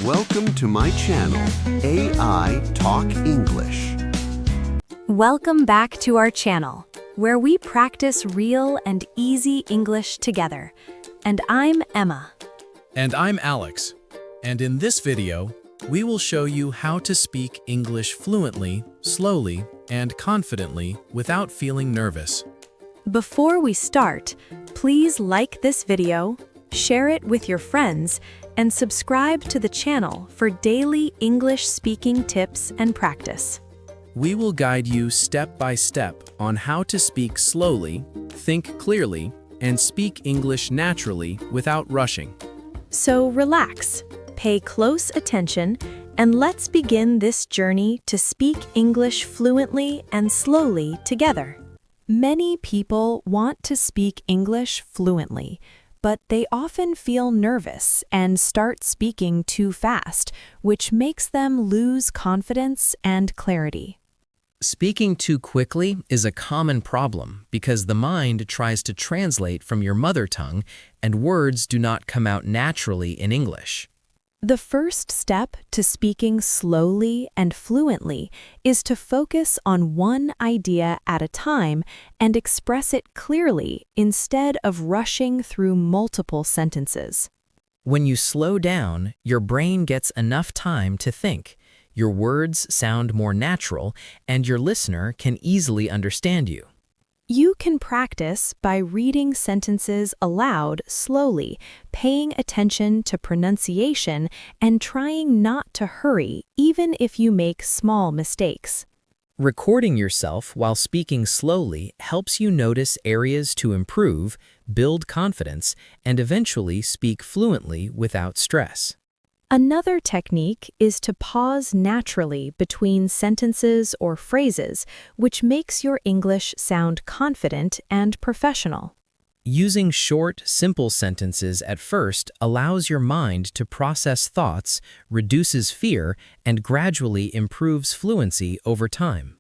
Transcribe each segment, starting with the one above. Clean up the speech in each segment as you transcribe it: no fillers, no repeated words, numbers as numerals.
Welcome to my channel, AI Talk English. Welcome back to our channel, where we practice real and easy English together. And I'm Emma. And I'm Alex. And in this video, we will show you how to speak English fluently, slowly, and confidently without feeling nervous. Before we start, please like this video, share it with your friends, and subscribe to the channel for daily English speaking tips and practice. We will guide you step by step on how to speak slowly, think clearly, and speak English naturally without rushing. So relax, pay close attention, and let's begin this journey to speak English fluently and slowly together. Many people want to speak English fluently, but they often feel nervous and start speaking too fast, which makes them lose confidence and clarity. Speaking too quickly is a common problem because the mind tries to translate from your mother tongue and words do not come out naturally in English. The first step to speaking slowly and fluently is to focus on one idea at a time and express it clearly instead of rushing through multiple sentences. When you slow down, your brain gets enough time to think. Your words sound more natural, and your listener can easily understand you. You can practice by reading sentences aloud slowly, paying attention to pronunciation, and trying not to hurry, even if you make small mistakes. Recording yourself while speaking slowly helps you notice areas to improve, build confidence, and eventually speak fluently without stress. Another technique is to pause naturally between sentences or phrases, which makes your English sound confident and professional. Using short, simple sentences at first allows your mind to process thoughts, reduces fear, and gradually improves fluency over time.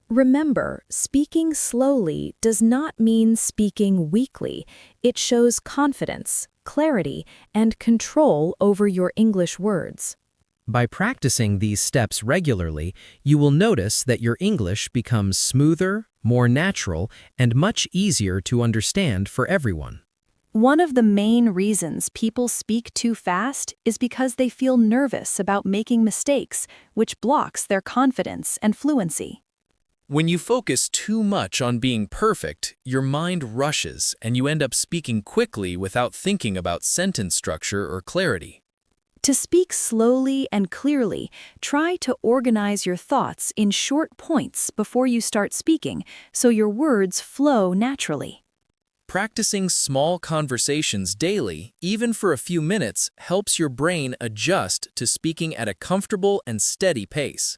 Remember, speaking slowly does not mean speaking weakly. It shows confidence, clarity, and control over your English words. By practicing these steps regularly, you will notice that your English becomes smoother, more natural, and much easier to understand for everyone. One of the main reasons people speak too fast is because they feel nervous about making mistakes, which blocks their confidence and fluency. When you focus too much on being perfect, your mind rushes and you end up speaking quickly without thinking about sentence structure or clarity. To speak slowly and clearly, try to organize your thoughts in short points before you start speaking, so your words flow naturally. Practicing small conversations daily, even for a few minutes, helps your brain adjust to speaking at a comfortable and steady pace.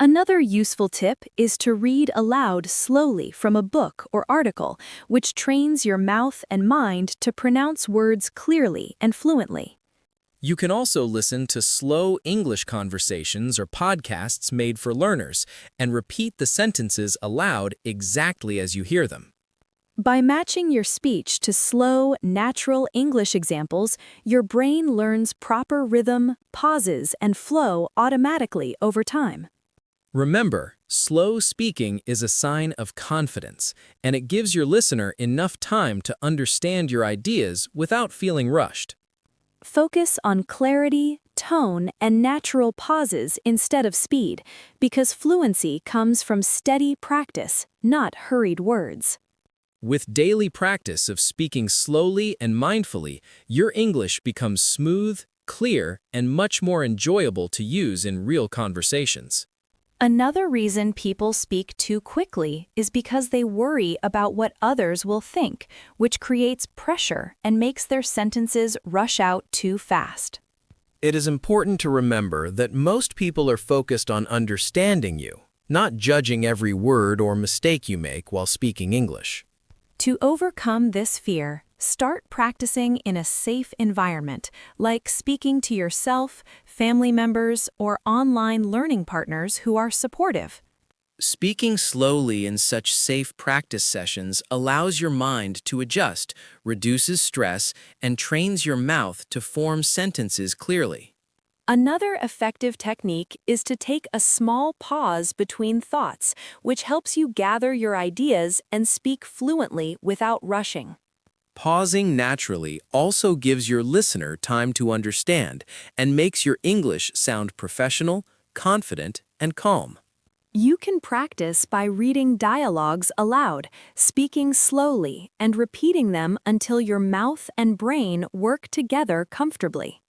Another useful tip is to read aloud slowly from a book or article, which trains your mouth and mind to pronounce words clearly and fluently. You can also listen to slow English conversations or podcasts made for learners and repeat the sentences aloud exactly as you hear them. By matching your speech to slow, natural English examples, your brain learns proper rhythm, pauses, and flow automatically over time. Remember, slow speaking is a sign of confidence, and it gives your listener enough time to understand your ideas without feeling rushed. Focus on clarity, tone, and natural pauses instead of speed, because fluency comes from steady practice, not hurried words. With daily practice of speaking slowly and mindfully, your English becomes smooth, clear, and much more enjoyable to use in real conversations. Another reason people speak too quickly is because they worry about what others will think, which creates pressure and makes their sentences rush out too fast. It is important to remember that most people are focused on understanding you, not judging every word or mistake you make while speaking English. To overcome this fear, start practicing in a safe environment, like speaking to yourself, family members, or online learning partners who are supportive. Speaking slowly in such safe practice sessions allows your mind to adjust, reduces stress, and trains your mouth to form sentences clearly. Another effective technique is to take a small pause between thoughts, which helps you gather your ideas and speak fluently without rushing. Pausing naturally also gives your listener time to understand and makes your English sound professional, confident, and calm. You can practice by reading dialogues aloud, speaking slowly, and repeating them until your mouth and brain work together comfortably.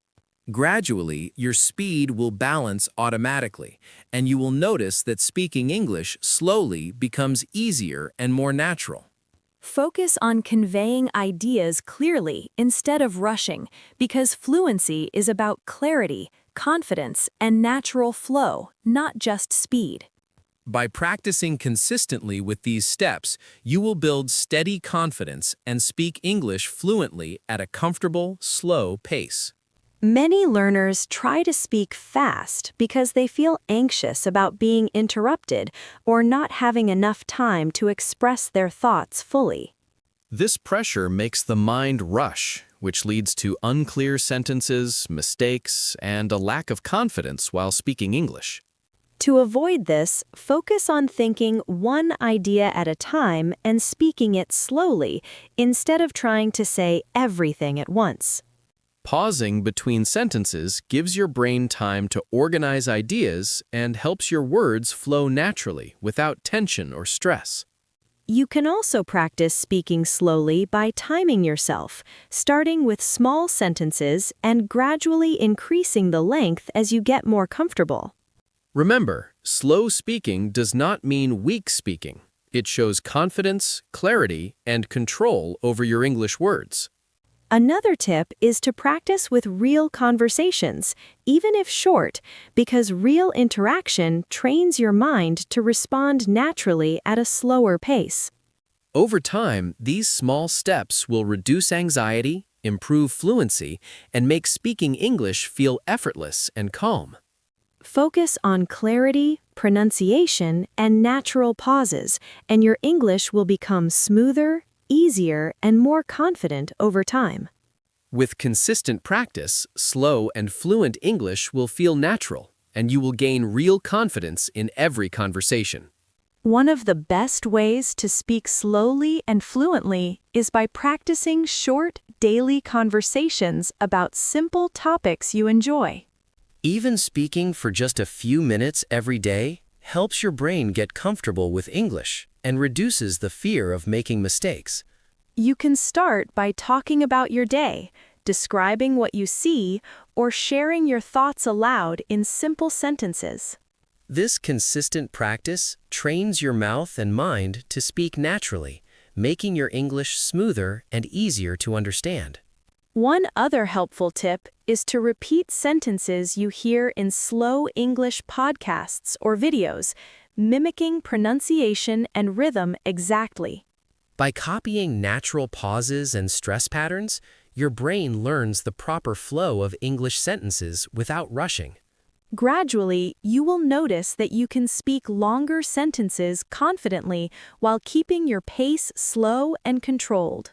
Gradually, your speed will balance automatically, and you will notice that speaking English slowly becomes easier and more natural. Focus on conveying ideas clearly instead of rushing, because fluency is about clarity, confidence, and natural flow, not just speed. By practicing consistently with these steps, you will build steady confidence and speak English fluently at a comfortable, slow pace. Many learners try to speak fast because they feel anxious about being interrupted or not having enough time to express their thoughts fully. This pressure makes the mind rush, which leads to unclear sentences, mistakes, and a lack of confidence while speaking English. To avoid this, focus on thinking one idea at a time and speaking it slowly instead of trying to say everything at once. Pausing between sentences gives your brain time to organize ideas and helps your words flow naturally without tension or stress. You can also practice speaking slowly by timing yourself, starting with small sentences and gradually increasing the length as you get more comfortable. Remember, slow speaking does not mean weak speaking. It shows confidence, clarity, and control over your English words. Another tip is to practice with real conversations, even if short, because real interaction trains your mind to respond naturally at a slower pace. Over time, these small steps will reduce anxiety, improve fluency, and make speaking English feel effortless and calm. Focus on clarity, pronunciation, and natural pauses, and your English will become smoother, easier, and more confident over time. With consistent practice, slow and fluent English will feel natural, and you will gain real confidence in every conversation. One of the best ways to speak slowly and fluently is by practicing short, daily conversations about simple topics you enjoy. Even speaking for just a few minutes every day helps your brain get comfortable with English and reduces the fear of making mistakes. You can start by talking about your day, describing what you see, or sharing your thoughts aloud in simple sentences. This consistent practice trains your mouth and mind to speak naturally, making your English smoother and easier to understand. One other helpful tip is to repeat sentences you hear in slow English podcasts or videos, mimicking pronunciation and rhythm exactly. By copying natural pauses and stress patterns, your brain learns the proper flow of English sentences without rushing. Gradually, you will notice that you can speak longer sentences confidently while keeping your pace slow and controlled.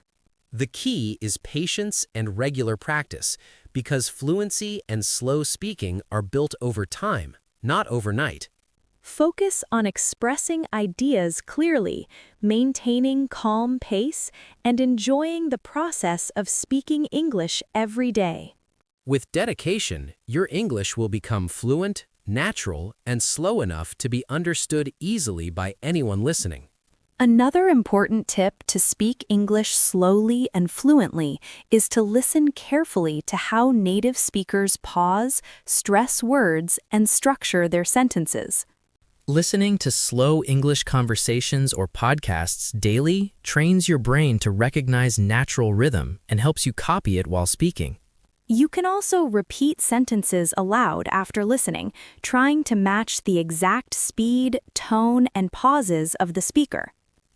The key is patience and regular practice, because fluency and slow speaking are built over time, not overnight. Focus on expressing ideas clearly, maintaining calm pace, and enjoying the process of speaking English every day. With dedication, your English will become fluent, natural, and slow enough to be understood easily by anyone listening. Another important tip to speak English slowly and fluently is to listen carefully to how native speakers pause, stress words, and structure their sentences. Listening to slow English conversations or podcasts daily trains your brain to recognize natural rhythm and helps you copy it while speaking. You can also repeat sentences aloud after listening, trying to match the exact speed, tone, and pauses of the speaker.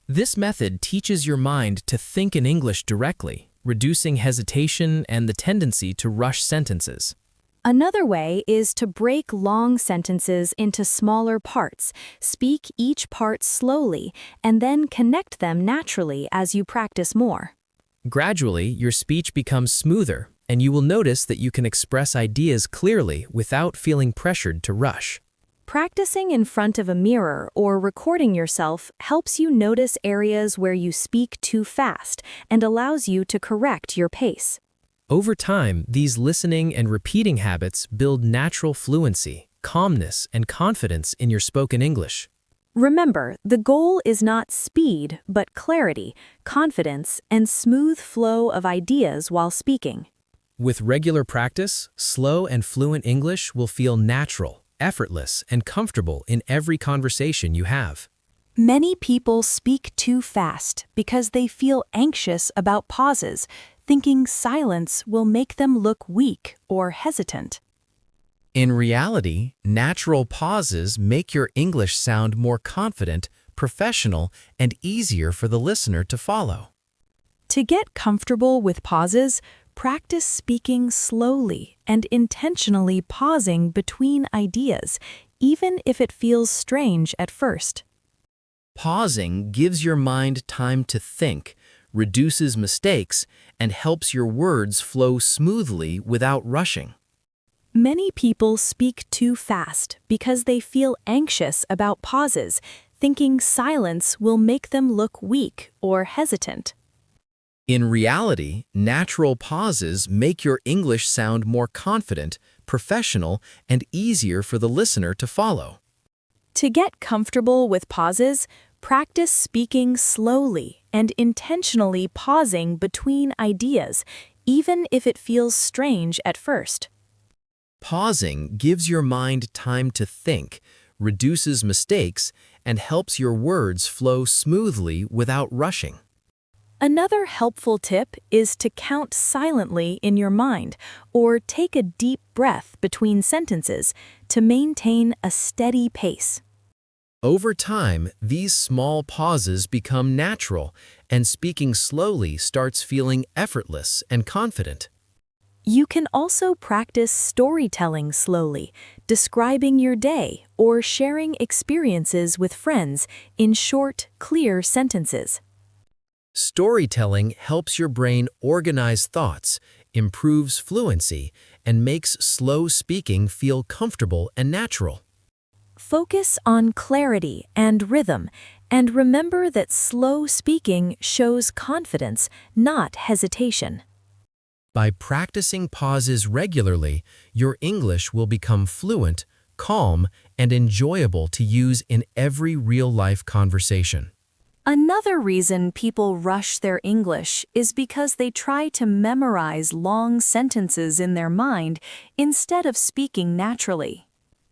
This method teaches your mind to think in English directly, reducing hesitation and the tendency to rush sentences. Another way is to break long sentences into smaller parts, speak each part slowly, and then connect them naturally as you practice more. Gradually, your speech becomes smoother, and you will notice that you can express ideas clearly without feeling pressured to rush. Practicing in front of a mirror or recording yourself helps you notice areas where you speak too fast and allows you to correct your pace. Over time, these listening and repeating habits build natural fluency, calmness, and confidence in your spoken English. Remember, the goal is not speed, but clarity, confidence, and smooth flow of ideas while speaking. With regular practice, slow and fluent English will feel natural, effortless, and comfortable in every conversation you have. Many people speak too fast because they feel anxious about pauses, thinking silence will make them look weak or hesitant. In reality, natural pauses make your English sound more confident, professional, and easier for the listener to follow. To get comfortable with pauses, practice speaking slowly and intentionally pausing between ideas, even if it feels strange at first. Pausing gives your mind time to think, reduces mistakes, and helps your words flow smoothly without rushing. Many people speak too fast because they feel anxious about pauses, thinking silence will make them look weak or hesitant. In reality, natural pauses make your English sound more confident, professional, and easier for the listener to follow. To get comfortable with pauses, practice speaking slowly and intentionally pausing between ideas, even if it feels strange at first. Pausing gives your mind time to think, reduces mistakes, and helps your words flow smoothly without rushing. Another helpful tip is to count silently in your mind or take a deep breath between sentences to maintain a steady pace. Over time, these small pauses become natural, and speaking slowly starts feeling effortless and confident. You can also practice storytelling slowly, describing your day or sharing experiences with friends in short, clear sentences. Storytelling helps your brain organize thoughts, improves fluency, and makes slow speaking feel comfortable and natural. Focus on clarity and rhythm, and remember that slow speaking shows confidence, not hesitation. By practicing pauses regularly, your English will become fluent, calm, and enjoyable to use in every real-life conversation. Another reason people rush their English is because they try to memorize long sentences in their mind instead of speaking naturally.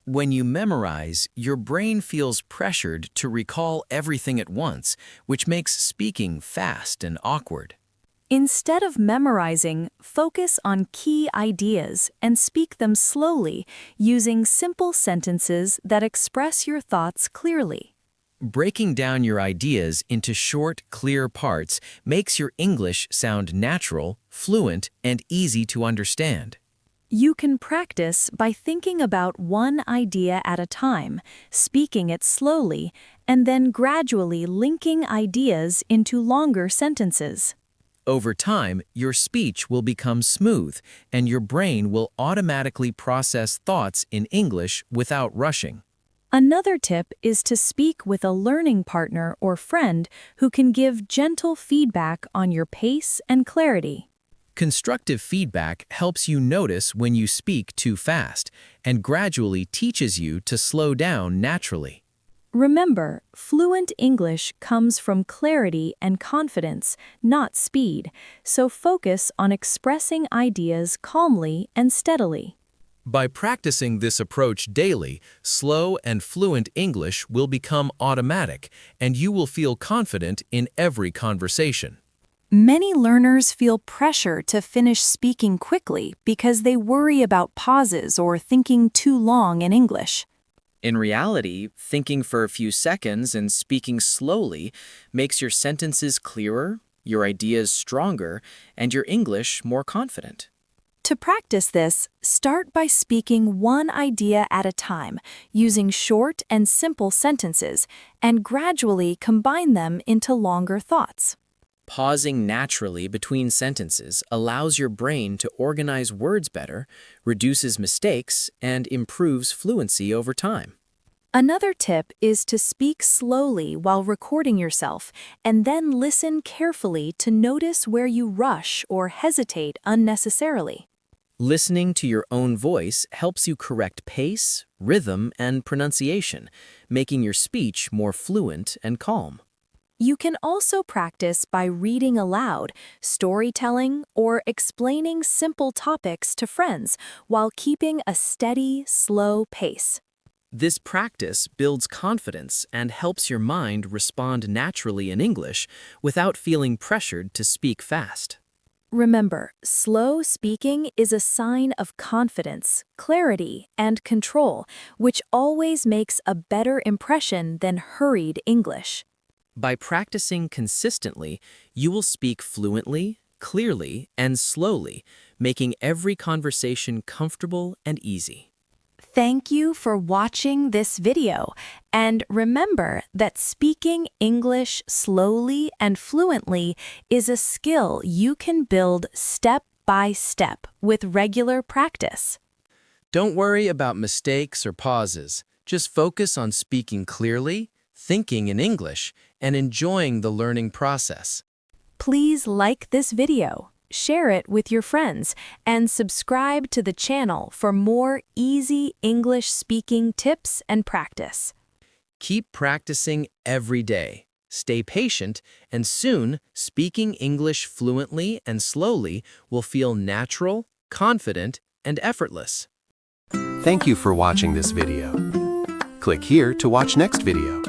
When you memorize, your brain feels pressured to recall everything at once, which makes speaking fast and awkward. Instead of memorizing, focus on key ideas and speak them slowly, using simple sentences that express your thoughts clearly. Breaking down your ideas into short, clear parts makes your English sound natural, fluent, and easy to understand. You can practice by thinking about one idea at a time, speaking it slowly, and then gradually linking ideas into longer sentences. Over time, your speech will become smooth, and your brain will automatically process thoughts in English without rushing. Another tip is to speak with a learning partner or friend who can give gentle feedback on your pace and clarity. Constructive feedback helps you notice when you speak too fast and gradually teaches you to slow down naturally. Remember, fluent English comes from clarity and confidence, not speed, so focus on expressing ideas calmly and steadily. By practicing this approach daily, slow and fluent English will become automatic, and you will feel confident in every conversation. Many learners feel pressure to finish speaking quickly because they worry about pauses or thinking too long in English. In reality, thinking for a few seconds and speaking slowly makes your sentences clearer, your ideas stronger, and your English more confident. To practice this, start by speaking one idea at a time, using short and simple sentences, and gradually combine them into longer thoughts. Pausing naturally between sentences allows your brain to organize words better, reduces mistakes, and improves fluency over time. Another tip is to speak slowly while recording yourself and then listen carefully to notice where you rush or hesitate unnecessarily. Listening to your own voice helps you correct pace, rhythm, and pronunciation, making your speech more fluent and calm. You can also practice by reading aloud, storytelling, or explaining simple topics to friends while keeping a steady, slow pace. This practice builds confidence and helps your mind respond naturally in English without feeling pressured to speak fast. Remember, slow speaking is a sign of confidence, clarity, and control, which always makes a better impression than hurried English. By practicing consistently, you will speak fluently, clearly, and slowly, making every conversation comfortable and easy. Thank you for watching this video, and remember that speaking English slowly and fluently is a skill you can build step by step with regular practice. Don't worry about mistakes or pauses. Just focus on speaking clearly, thinking in English, and enjoying the learning process. Please like this video, share it with your friends, and subscribe to the channel for more easy English speaking tips and practice. Keep practicing every day. Stay patient, and soon, speaking English fluently and slowly will feel natural, confident, and effortless. Thank you for watching this video. Click here to watch next video.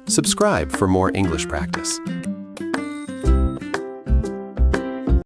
Subscribe for more English practice.